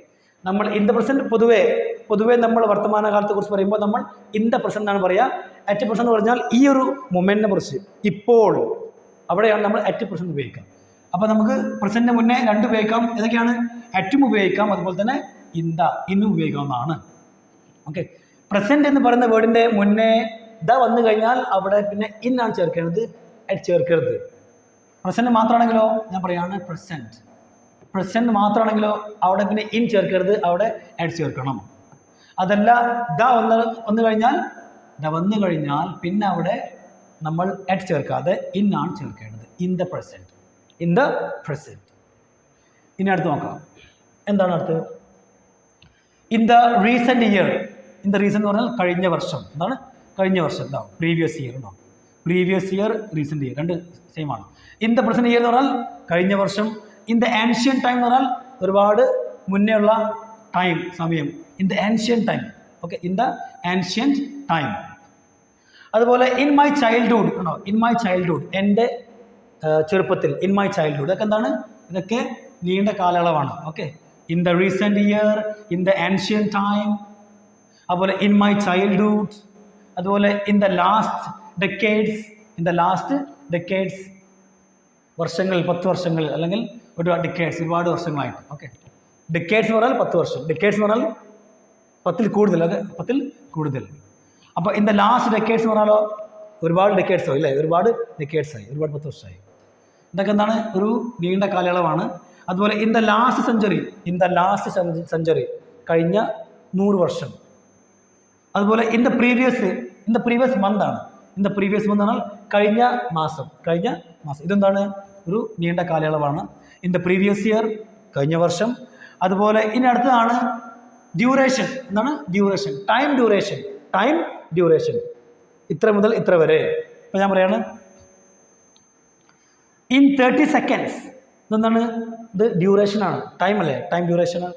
നമ്മൾ ഇൻ ദ പ്രസൻറ്റ് പൊതുവേ നമ്മൾ വർത്തമാനകാലത്തെക്കുറിച്ച് പറയുമ്പോൾ നമ്മൾ ഇൻ ദ പ്രസൻറ്റ് എന്നാണ് പറയുക. അറ്റ് പ്രസൻറ്റ് എന്ന് പറഞ്ഞാൽ ഈ ഒരു മൊമെൻറ്റിനെ കുറിച്ച്, ഇപ്പോൾ, അവിടെയാണ് നമ്മൾ അറ്റ് പ്രസൻറ്റ് ഉപയോഗിക്കുക. അപ്പോൾ നമുക്ക് പ്രസൻറ്റിന് മുന്നേ രണ്ട് ഉപയോഗിക്കാം. ഏതൊക്കെയാണ്? അറ്റും ഉപയോഗിക്കാം, അതുപോലെ തന്നെ ഇന്നും ഉപയോഗിക്കാവുന്നതാണ്. ഓക്കെ. പ്രസൻറ്റ് എന്ന് പറയുന്ന വേർഡിൻ്റെ മുന്നേ ദ വന്നു കഴിഞ്ഞാൽ അവിടെ പിന്നെ ഇൻ ആണ് ചേർക്കേണ്ടത്, അറ്റ് ചേർക്കരുത്. പ്രസൻറ്റ് മാത്രമാണെങ്കിലോ ഞാൻ പറയുകയാണ് പ്രസൻറ്റ് മാത്രമാണെങ്കിലോ അവിടെ പിന്നെ ഇൻ ചേർക്കരുത്, അവിടെ അറ്റ് ചേർക്കണം. അതല്ല ദ വന്നു കഴിഞ്ഞാൽ പിന്നെ അവിടെ നമ്മൾ അറ്റ് ചേർക്കാതെ ഇൻ ആണ് ചേർക്കേണ്ടത്. In the present. ഇനി അടുത്ത് നോക്കാം. എന്താണ് അടുത്ത്? In the recent year. In the recent എന്ന് പറഞ്ഞാൽ കഴിഞ്ഞ വർഷം. എന്താണ് കഴിഞ്ഞ വർഷം? എന്താ? Previous year. ഉണ്ടോ? പ്രീവിയസ് ഇയർ, റീസെൻറ്റ് ഇയർ രണ്ട് സെയിം ആണ്. ഇൻ ദ പ്രസൻറ്റ് ഇയർ എന്ന് പറഞ്ഞാൽ കഴിഞ്ഞ വർഷം. ഇൻ ദ ആൻഷ്യൻ ടൈം എന്ന് പറഞ്ഞാൽ ഒരുപാട് മുന്നേ ഉള്ള സമയം. In the ancient time. Okay, in the ancient time. അതുപോലെ ഇൻ മൈ ചൈൽഡ്ഹുഡ് ആണോ, ഇൻ മൈ ചൈൽഡ്ഹുഡ്, എൻ്റെ ചെറുപ്പത്തിൽ, ഇൻ മൈ ചൈൽഡ്ഹുഡ്, ഇതൊക്കെ എന്താണ്? ഇതൊക്കെ നീണ്ട കാലയളവാണ്. Okay, in the recent year, in the ancient time, അതുപോലെ ഇൻ മൈ ചൈൽഡ്ഹുഡ്, അതുപോലെ in the last decades, in the last decades, വർഷങ്ങൾ, 10 വർഷങ്ങൾ അല്ലെങ്കിൽ ഒരു ഡിക്കേഡ്സ്, ഒരുപാട് വർഷങ്ങളായിട്ട്. ഓക്കെ, ഡിക്കേഡ്സ് എന്ന് പറഞ്ഞാൽ 10 വർഷം, ഡിക്കേഡ്സ് എന്ന് പറഞ്ഞാൽ 10ൽ കൂടുതൽ, അത് 10ൽ കൂടുതൽ. അപ്പോൾ ഇൻ ദ ലാസ്റ്റ് ഡെക്കേഡ്സ് എന്ന് പറഞ്ഞാലോ ഒരുപാട് ഡെക്കേഡ്സ് ആയി, അല്ലേ? ഒരുപാട് ഡെക്കേഡ്സ് ആയി, ഒരുപാട് 10 വർഷമായി. ഇതൊക്കെ എന്താണ്? ഒരു നീണ്ട കാലയളവാണ്. അതുപോലെ in the last century, in the last century, കഴിഞ്ഞ 100 വർഷം. അതുപോലെ ഇൻ ദ പ്രീവിയസ് മന്ത് ആണ്. ഇൻ ദ പ്രീവിയസ് മന്ത് എന്നാൽ കഴിഞ്ഞ മാസം, കഴിഞ്ഞ മാസം. ഇതെന്താണ്? ഒരു നീണ്ട കാലയളവാണ്. ഇൻ ദ പ്രീവിയസ് ഇയർ, കഴിഞ്ഞ വർഷം. അതുപോലെ ഇനി അടുത്തതാണ് ഡ്യൂറേഷൻ. എന്താണ് duration? Time duration, time duration, ഇത്ര മുതൽ ഇത്ര വരെ. ഇപ്പം ഞാൻ പറയാണ് ഇൻ 30 സെക്കൻഡ്സ്, ഇതെന്താണ്? ഇത് ഡ്യൂറേഷനാണ്, ടൈം അല്ലേ? ടൈം ഡ്യൂറേഷനാണ്.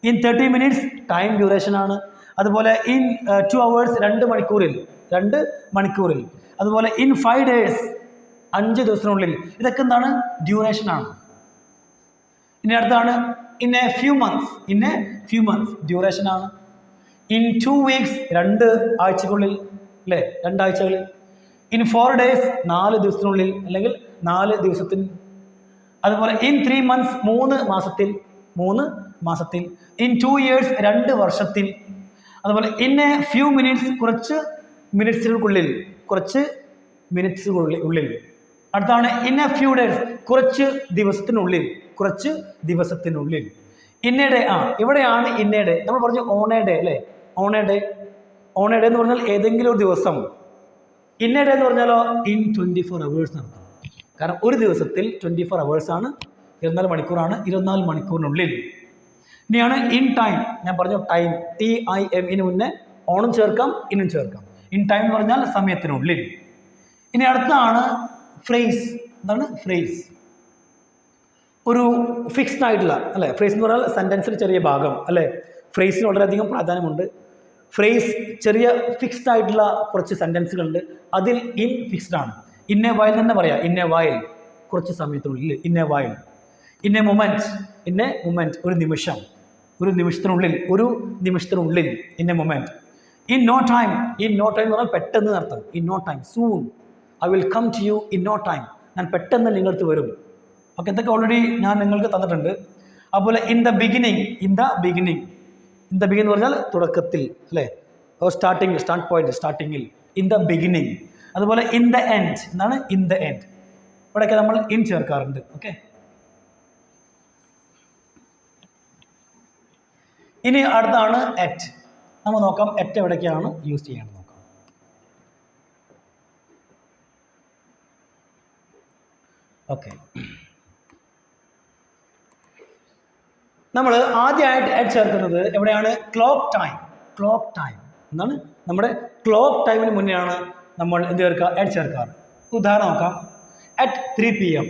ഇൻ 30 മിനിറ്റ്സ് ടൈം ഡ്യൂറേഷനാണ്. അതുപോലെ ഇൻ 2 hours, 2 മണിക്കൂറിൽ, 2 മണിക്കൂറിൽ. അതുപോലെ ഇൻ 5 days, 5 ദിവസത്തിനുള്ളിൽ. ഇതൊക്കെ എന്താണ്? ഡ്യൂറേഷനാണ്. ഇനി അടുത്താണ് in a few months, in a few months, ഡ്യൂറേഷനാണ്. ഇൻ 2 weeks, 2 ആഴ്ചകളിൽ, അല്ലേ? 2 ആഴ്ചകളിൽ. ഇൻ 4 days, 4 ദിവസത്തിനുള്ളിൽ അല്ലെങ്കിൽ 4 ദിവസത്തിൽ. അതുപോലെ ഇൻ 3 months, 3 മാസത്തിൽ, 3 മാസത്തിൽ. ഇൻ 2 years, 2 വർഷത്തിൽ. അതുപോലെ ഇൻ എ ഫ്യൂ മിനിറ്റ്സ്, കുറച്ച് മിനിറ്റ്സുകൾക്കുള്ളിൽ, കുറച്ച് മിനിറ്റ്സുകളുള്ളിൽ. അടുത്താണ് ഇൻ എ ഫ്യൂ ഡേയ്സ്, കുറച്ച് ദിവസത്തിനുള്ളിൽ, കുറച്ച് ദിവസത്തിനുള്ളിൽ. ഇൻ എ ഡേ, ഇവിടെയാണ് ഇൻ എ ഡേ. നമ്മൾ പറഞ്ഞു ഓൺ എ ഡേ, അല്ലേ? On A day, on A day എന്ന് പറഞ്ഞാൽ ഏതെങ്കിലും ഒരു ദിവസം. ഇൻ എ ഡേ എന്ന് പറഞ്ഞാലോ ഇൻ 24 hours നടത്തും. കാരണം ഒരു ദിവസത്തിൽ 24 hours ആണ്, 24 മണിക്കൂറാണ്, 24 മണിക്കൂറിനുള്ളിൽ. ഇനിയാണ് ഇൻ ടൈം. ഞാൻ പറഞ്ഞു ടൈം, TIM, ഇന് മുന്നേ ഓണും ചേർക്കാം, ഇന്നും ചേർക്കാം. ഇൻ ടൈം എന്ന് പറഞ്ഞാൽ സമയത്തിനുള്ളിൽ. ഇനി അടുത്താണ് ഫ്രേസ്. എന്താണ് ഫ്രേസ്? ഒരു ഫിക്സ്ഡ് ആയിട്ടുള്ള, അല്ലേ? ഫ്രേസ് എന്ന് പറഞ്ഞാൽ സെൻറ്റൻസിന് ചെറിയ ഭാഗം, അല്ലേ? ഫ്രേസിന് വളരെയധികം പ്രാധാന്യമുണ്ട്. ഫ്രേസ് ചെറിയ ഫിക്സ്ഡ് ആയിട്ടുള്ള കുറച്ച് സെൻറ്റൻസുകളുണ്ട്, അതിൽ ഇൻ ഫിക്സ്ഡ് ആണ്. ഇൻ എ വൈൽ തന്നെ പറയാം, ഇൻ എ വൈൽ, കുറച്ച് സമയത്തിനുള്ളിൽ, in a while. In a moment, in a moment, ഒരു നിമിഷം, ഒരു നിമിഷത്തിനുള്ളിൽ, ഒരു നിമിഷത്തിനുള്ളിൽ, in a moment. In no time, in no time എന്ന് പറഞ്ഞാൽ പെട്ടെന്ന് നടത്തും. In no time, soon, I will come to you in no time, ഞാൻ പെട്ടെന്ന് നിങ്ങളടുത്ത് വരും. ഓക്കെ, ഇതൊക്കെ ഓൾറെഡി ഞാൻ നിങ്ങൾക്ക് തന്നിട്ടുണ്ട്. അതുപോലെ in the beginning, in the beginning, in the beginning എന്ന് പറഞ്ഞാൽ തുടക്കത്തിൽ, അല്ലേ? സ്റ്റാർട്ടിങ്, സ്റ്റാർട്ട് പോയിന്റ്, സ്റ്റാർട്ടിങ്ങിൽ, ഇൻ ദ ബിഗിനിങ്. അതുപോലെ ഇൻ ദ എൻഡ്, എന്താണ്? In the end. ഇവിടെയൊക്കെ നമ്മൾ ഇൻ ചേർക്കാറുണ്ട്. ഓക്കെ, ഇനി അടുത്താണ് അറ്റ്. നമ്മൾ നോക്കാം അറ്റ് എവിടേക്കാണ് യൂസ് ചെയ്യേണ്ടത് നോക്കാം. ഓക്കെ, നമ്മൾ ആദ്യമായിട്ട് അറ്റ് ചേർക്കുന്നത് എവിടെയാണ്? Clock time. ക്ലോക്ക് ടൈം എന്നാണ് നമ്മുടെ ക്ലോക്ക് ടൈമിന് മുന്നെയാണ് നമ്മൾ എന്ത് ചേർക്കുക? അറ്റ് ചേർക്കാറ്. ഉദാഹരണം നോക്കാം. അറ്റ് 3 PM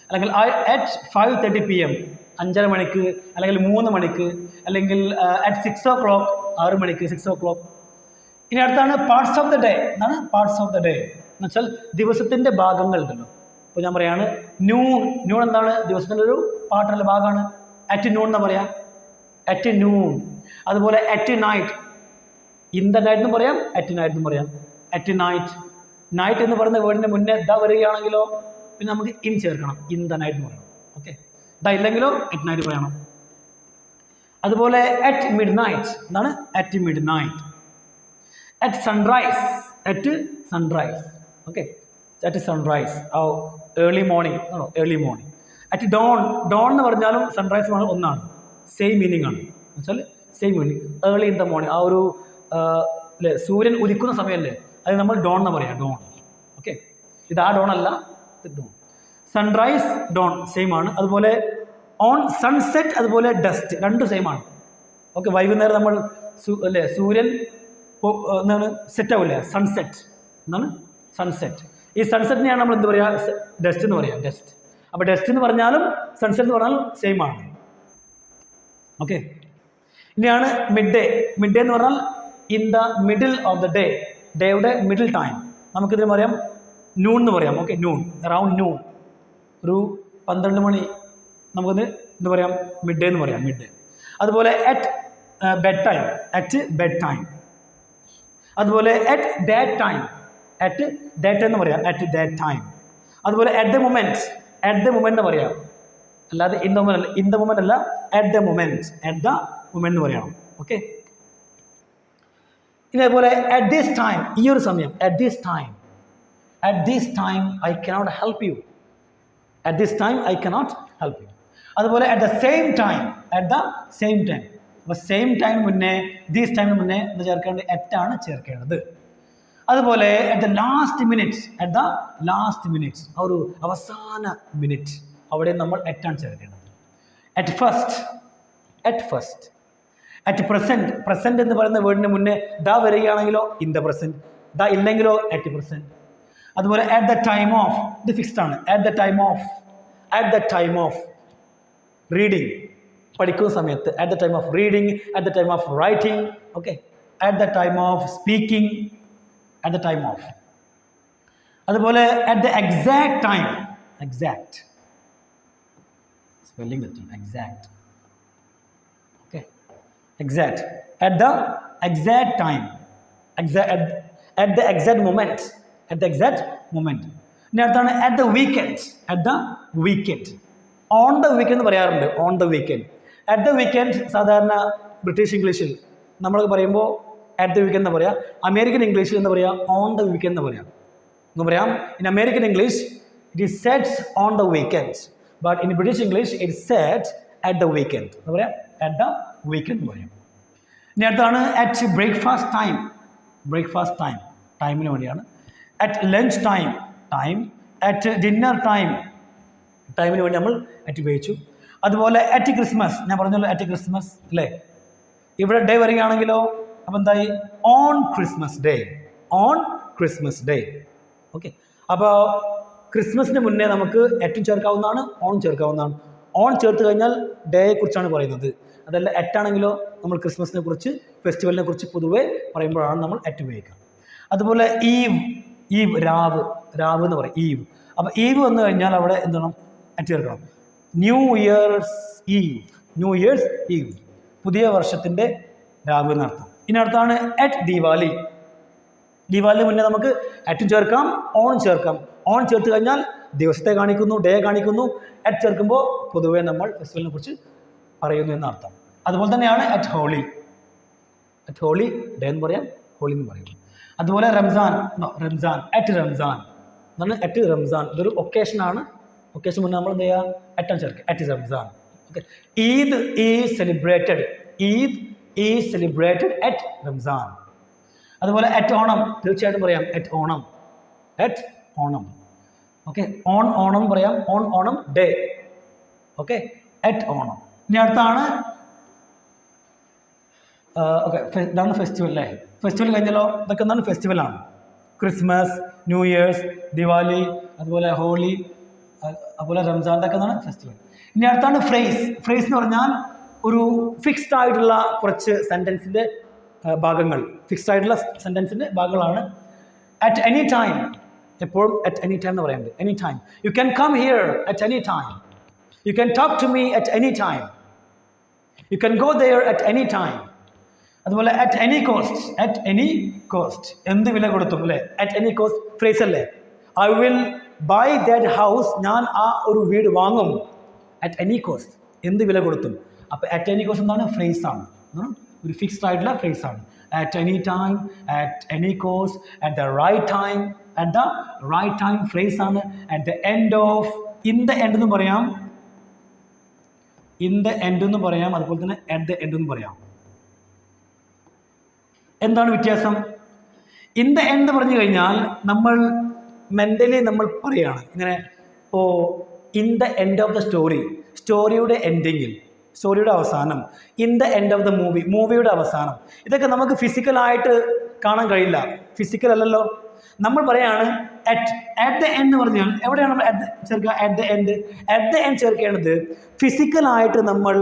അല്ലെങ്കിൽ അറ്റ് 5:30 PM, 5:30 മണിക്ക് അല്ലെങ്കിൽ 3 മണിക്ക്, അല്ലെങ്കിൽ അറ്റ് 6 o'clock, 6 മണിക്ക്, 6 o'clock. ഇനി അടുത്താണ് പാർട്സ് ഓഫ് ദ ഡേ. എന്താണ് പാർട്സ് ഓഫ് ദ ഡേ എന്ന് വെച്ചാൽ ദിവസത്തിൻ്റെ ഭാഗങ്ങൾ ഉണ്ടല്ലോ. അപ്പോൾ ഞാൻ പറയാണ് നൂൺ. നൂൺ എന്താണ്? ദിവസത്തിൻ്റെ ഒരു പാർട്ടല്ല, ഭാഗമാണ്. അറ്റ് നൂൺ എന്ന് പറയാം, അറ്റ് നൂൺ. അതുപോലെ at night, in the night എന്ന് പറയാം, അറ്റ് നൈറ്റ് എന്ന് പറയാം. അറ്റ് നൈറ്റ്, നൈറ്റ് എന്ന് പറയുന്ന വേർഡിൻ്റെ മുന്നേ ദ വരികയാണെങ്കിലോ പിന്നെ നമുക്ക് ഇൻ ചേർക്കണം, ഇൻ ദ നൈറ്റ് എന്ന് പറയണം. ഓക്കെ, ദ ഇല്ലെങ്കിലോ അറ്റ് നൈറ്റ് പറയണം. അതുപോലെ അറ്റ് മിഡ് നൈറ്റ്, എന്താണ്? At midnight. At sunrise, at sunrise. Okay, at sunrise, early morning ആണോ? Early morning. At dawn, dawn എന്ന് പറഞ്ഞാലും സൺറൈസ് ഒന്നാണ്, സെയിം മീനിങ് ആണ്. എന്ന് വെച്ചാൽ same meaning, early in the morning, ആ ഒരു അല്ലേ സൂര്യൻ ഉദിക്കുന്ന സമയമല്ലേ, അത് നമ്മൾ ഡോൺ എന്ന് പറയാം, ഡോൺ. ഓക്കെ, ഇത് ആ ഡോൺ അല്ല, ഇത് ഡോൺ. സൺറൈസ്, ഡോൺ സെയിം ആണ്. അതുപോലെ ഓൺ സൺസെറ്റ്, അതുപോലെ ഡസ്റ്റ്, രണ്ടും സെയിം ആണ്. ഓക്കെ, വൈകുന്നേരം നമ്മൾ അല്ലേ സൂര്യൻ എന്താണ് സെറ്റ് ആവില്ലേ, സൺസെറ്റ് എന്നാണ് സൺസെറ്റ്. ഈ സൺസെറ്റിനെയാണ് നമ്മൾ എന്ത് പറയുക? ഡസ്റ്റ് എന്ന് പറയാം, ഡസ്റ്റ്. അപ്പോൾ ഡസ്റ്റ് എന്ന് പറഞ്ഞാലും സൺസെറ്റ് എന്ന് പറഞ്ഞാലും സെയിം ആണ്. ഓക്കെ, ഇനിയാണ് മിഡ് ഡേ. മിഡ് ഡേ എന്ന് പറഞ്ഞാൽ in the middle of the day, ഡേയുടെ മിഡിൽ ടൈം. നമുക്കിതിന് പറയാം നൂൺ എന്ന് പറയാം. ഓക്കെ, നൂൺ, അറൗണ്ട് നൂൺ, ഒരു 12 മണി നമുക്കത് എന്ത് പറയാം, മിഡ് ഡേ എന്ന് പറയാം, മിഡ് ഡേ. അതുപോലെ at bedtime, at bedtime. അതുപോലെ at that time, at that എന്ന് പറയാം, അറ്റ് ദാറ്റ് ടൈം. അതുപോലെ at the moment, at the moment എന്ന് പറയാം, അല്ലാതെ ഇൻ ദ മൊമെൻറ്റ് അല്ല, ഇൻ ദ മൊമെൻറ്റ് അല്ല, at the moment, at the moment എന്ന് പറയണം. ഓക്കെ, ഇനി അതുപോലെ അറ്റ് ദിസ് ടൈം, ഈ ഒരു സമയം, at this time, at this time I cannot help you, at this time I cannot help you. അതുപോലെ at the same time, at the same time. അപ്പോൾ same time മുന്നേ, these ടൈമിന് മുന്നേ എന്താ ചേർക്കേണ്ടത്, അറ്റാണ് ചേർക്കേണ്ടത്. അതുപോലെ at the last minutes, at the last minutes, ആ ഒരു അവസാന മിനിറ്റ്, അവിടെ നമ്മൾ അറ്റാണ് ചേർക്കേണ്ടത്. At first, at first. At present, present എന്ന് പറയുന്ന വേർഡിന് മുന്നേ the വരികയാണെങ്കിലോ in the present, the ഇല്ലെങ്കിലോ അറ്റ് പ്രസൻറ്റ്. അതുപോലെ അറ്റ് ദ ടൈം ഓഫ്, ഇത് ഫിക്സ്ഡ് ആണ്, at the time of, at the time of reading, പഠിക്കുന്ന സമയത്ത്, at the time of reading, at the time of writing. Okay, at the time of speaking, at the time of. അതുപോലെ at the exact time, exact spelling തെറ്റും, exact. Okay, exact, at the exact time, at the exact moment, at the exact moment. ഇനി അടുത്താണ് at the weekend, at the weekend. On the weekend എന്ന് പറയാറുണ്ട്, on the weekend. At the weekend സാധാരണ British ഇംഗ്ലീഷിൽ നമ്മൾ പറയുമ്പോൾ at the weekend എന്ന് പറയാം. അമേരിക്കൻ ഇംഗ്ലീഷിൽ എന്ന് പറയാം ഓൺ ദ വീക്കെൻഡ് എന്ന് പറയാം. എന്ന് പറയാം, in American English it is sets on the weekend, but in British English it sets at the weekend എന്ന് പറയാം, അറ്റ് ദ വീക്കെൻഡ് എന്ന് പറയാം. ഇനി അടുത്താണ് at breakfast time, breakfast time, ടൈമിന് വേണ്ടിയാണ്. At lunch time, time. At dinner time, ടൈമിന് വേണ്ടി നമ്മൾ അറ്റ് ഉപയോഗിച്ചു. അതുപോലെ അറ്റ് ക്രിസ്മസ്, ഞാൻ പറഞ്ഞല്ലോ അറ്റ് ക്രിസ്മസ് അല്ലേ, ഇവിടെ ഡേ വരികയാണെങ്കിലോ അപ്പോൾ എന്തായി, on Christmas day, on Christmas day. Okay, അപ്പോൾ ക്രിസ്മസിന് മുന്നേ നമുക്ക് അറ്റും ചേർക്കാവുന്നതാണ്, ഓൺ ചേർക്കാവുന്നതാണ്. ഓൺ ചേർത്ത് കഴിഞ്ഞാൽ ഡേയെ കുറിച്ചാണ് പറയുന്നത്. അതല്ല അറ്റാണെങ്കിലോ നമ്മൾ ക്രിസ്മസിനെ കുറിച്ച്, ഫെസ്റ്റിവലിനെ കുറിച്ച് പൊതുവേ പറയുമ്പോഴാണ് നമ്മൾ അറ്റ് ഉപയോഗിക്കുക. അതുപോലെ ഈവ്, ഈവ് രാവ്, രാവ് എന്ന് പറയും, ഈവ്. അപ്പോൾ ഈവ് വന്നു കഴിഞ്ഞാൽ അവിടെ എന്താണ്, അറ്റ് ചേർക്കണം. New years eve, new years eve, പുതിയ വർഷത്തിൻ്റെ രാവ് എന്നർത്ഥം. ഇനി അടുത്താണ് അറ്റ് ദീപാവലി. ദീപാവലി മുന്നേ നമുക്ക് അറ്റും ചേർക്കാം, ഓൺ ചേർക്കാം. ഓൺ ചേർത്ത് കഴിഞ്ഞാൽ ദിവസത്തെ കാണിക്കുന്നു, ഡേ കാണിക്കുന്നു. അറ്റ് ചേർക്കുമ്പോൾ പൊതുവേ നമ്മൾ ഫെസ്റ്റിവലിനെ കുറിച്ച് പറയുന്നു എന്നർത്ഥം. അതുപോലെ തന്നെയാണ് at Holi, at Holi day എന്ന് പറയാം, ഹോളി എന്ന് പറയും. അതുപോലെ റംസാൻ, റംസാൻ, അറ്റ് റംസാൻ എന്നാണ്, അറ്റ് റംസാൻ. ഇതൊരു ഒക്കേഷനാണ്, ഒക്കേഷൻ മുന്നേ നമ്മൾ എന്ത് ചെയ്യുക, അറ്റാണ് ചേർക്കുക, at Ramzan. Okay, Eid is celebrated, Eid is celebrated at Ramzan. അതുപോലെ അറ്റ് ഓണം, തീർച്ചയായിട്ടും പറയാം at Onam, at Onam. Okay, on Onam പറയാം, on Onam day. Okay, at Onam. ഇനി അടുത്താണ് ഓക്കെ, ഇതാണ് ഫെസ്റ്റിവൽ അല്ലേ. ഫെസ്റ്റിവൽ കഴിഞ്ഞാലോ ഇതൊക്കെ എന്താണ്, ഫെസ്റ്റിവലാണ്. ക്രിസ്മസ്, ന്യൂ ഇയേഴ്സ്, ദിവാലി, അതുപോലെ ഹോളി, അതുപോലെ റംസാൻ, ഇതൊക്കെ എന്താണ് ഫെസ്റ്റിവൽ. ഇനി അടുത്താണ് ഫ്രേസ്. ഫ്രേസ് എന്ന് പറഞ്ഞാൽ ഒരു ഫിക്സ്ഡ് ആയിട്ടുള്ള കുറച്ച് സെൻറ്റൻസിൻ്റെ ഭാഗങ്ങൾ, ഫിക്സ്ഡ് ആയിട്ടുള്ള സെൻറ്റൻസിൻ്റെ ഭാഗങ്ങളാണ്. അറ്റ് എനി ടൈം, എപ്പോഴും അറ്റ് എനി ടൈം എന്ന് പറയുന്നത്, any time. You can come here at any time, you can talk to me at any time, you can go there at any time. അതുപോലെ at any cost, at any cost, എന്ത് വില കൊടുത്തും അല്ലേ, at any cost phrase അല്ലേ. I will buy that house, ഞാൻ ആ ഒരു വീട് വാങ്ങും, അറ്റ് എനി കോസ്റ്റ്, എന്ത് വില കൊടുത്തും. അപ്പോൾ അറ്റ് എനി കോസ്റ്റ് എന്താണ്, ഫ്രേസ് ആണ്, ഒരു ഫിക്സ്ഡ് ആയിട്ടുള്ള ഫ്രേസ് ആണ്. At any time, at any cost, at the right time, at the right time phrase ആണ്. At the end of, in the end എന്ന് പറയാം, ഇൻ ദ എൻഡ് എന്ന് പറയാം, അതുപോലെ തന്നെ അറ്റ് ദ എൻഡ് എന്ന് പറയാം. എന്താണ് വ്യത്യാസം? ഇൻ ദ എൻഡ് പറഞ്ഞു കഴിഞ്ഞാൽ നമ്മൾ മെൻ്റലി നമ്മൾ പറയുകയാണ് ഇങ്ങനെ, ഇപ്പോൾ in the end of the story, സ്റ്റോറിയുടെ എൻഡിങ്ങിൽ, സ്റ്റോറിയുടെ അവസാനം. In the end of the movie, മൂവിയുടെ അവസാനം. ഇതൊക്കെ നമുക്ക് ഫിസിക്കലായിട്ട് കാണാൻ കഴിയില്ല, ഫിസിക്കൽ അല്ലല്ലോ. നമ്മൾ പറയാണ് അറ്റ് ദ എൻഡ് എന്ന് പറഞ്ഞാൽ എവിടെയാണ് നമ്മൾ ചേർക്കുക, at the end. At the end ചേർക്കേണ്ടത് ഫിസിക്കലായിട്ട് നമ്മൾ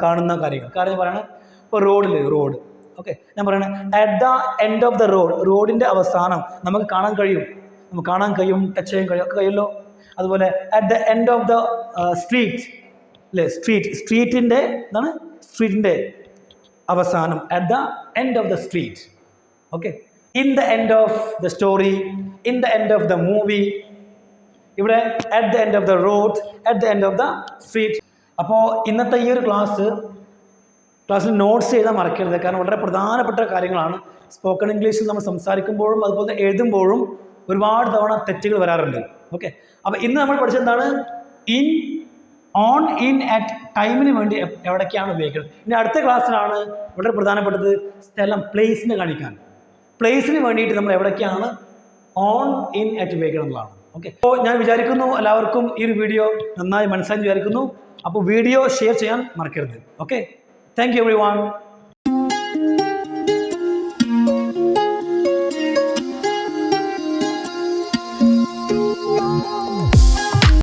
കാണുന്ന കാര്യങ്ങൾ. കാരണം പറയണം, ഇപ്പോൾ റോഡ് ഓക്കെ, ഞാൻ പറയണേ at the end of the റോഡിൻ്റെ അവസാനം നമുക്ക് കാണാൻ കഴിയും, ടച്ച് ചെയ്യാൻ കഴിയും, ഒക്കെ കഴിയുമല്ലോ. അതുപോലെ at the end of the street അല്ലേ, സ്ട്രീറ്റിൻ്റെ എന്താണ്, സ്ട്രീറ്റിൻ്റെ അവസാനം at the end of the street. Okay, in the end of the story, in the end of the movie. ഇവിടെ at the end of the road, at the end of the street. അപ്പോൾ ഇന്നത്തെ ഈ ഒരു ക്ലാസ്സിൽ notes എഴുതാൻ മറക്കരുത്. കാരണം വളരെ പ്രധാനപ്പെട്ട കാര്യങ്ങളാണ്. സ്പോക്കൺ ഇംഗ്ലീഷിൽ നമ്മൾ സംസാരിക്കുമ്പോഴും അതുപോലെ എഴുതുമ്പോഴും ഒരുപാട് തവണ തെറ്റുകൾ വരാറുണ്ട്. ഓക്കെ, അപ്പോൾ ഇന്ന് നമ്മൾ പഠിച്ചത് എന്താണ്, ഓൺ, ഇൻ, അറ്റ് ടൈമിന് വേണ്ടി എവിടേക്കാണ് ഉപയോഗിക്കുന്നത്. ഇനി അടുത്ത ക്ലാസ്സിലാണ് വളരെ പ്രധാനപ്പെട്ടത് സ്ഥലം, പ്ലേസിനെ കാണിക്കാൻ. പ്ലേസിന് വേണ്ടിയിട്ട് നമ്മൾ എവിടേക്കാണ് ഓൺ, ഇൻ, അറ്റ് ഉപയോഗിക്കണം എന്നുള്ളതാണ്. ഓക്കെ, അപ്പോൾ ഞാൻ വിചാരിക്കുന്നു എല്ലാവർക്കും ഈ ഒരു വീഡിയോ നന്നായി മനസ്സിലായി വിചാരിക്കുന്നു. അപ്പോൾ വീഡിയോ ഷെയർ ചെയ്യാൻ മറക്കരുത്. Okay, thank you everyone.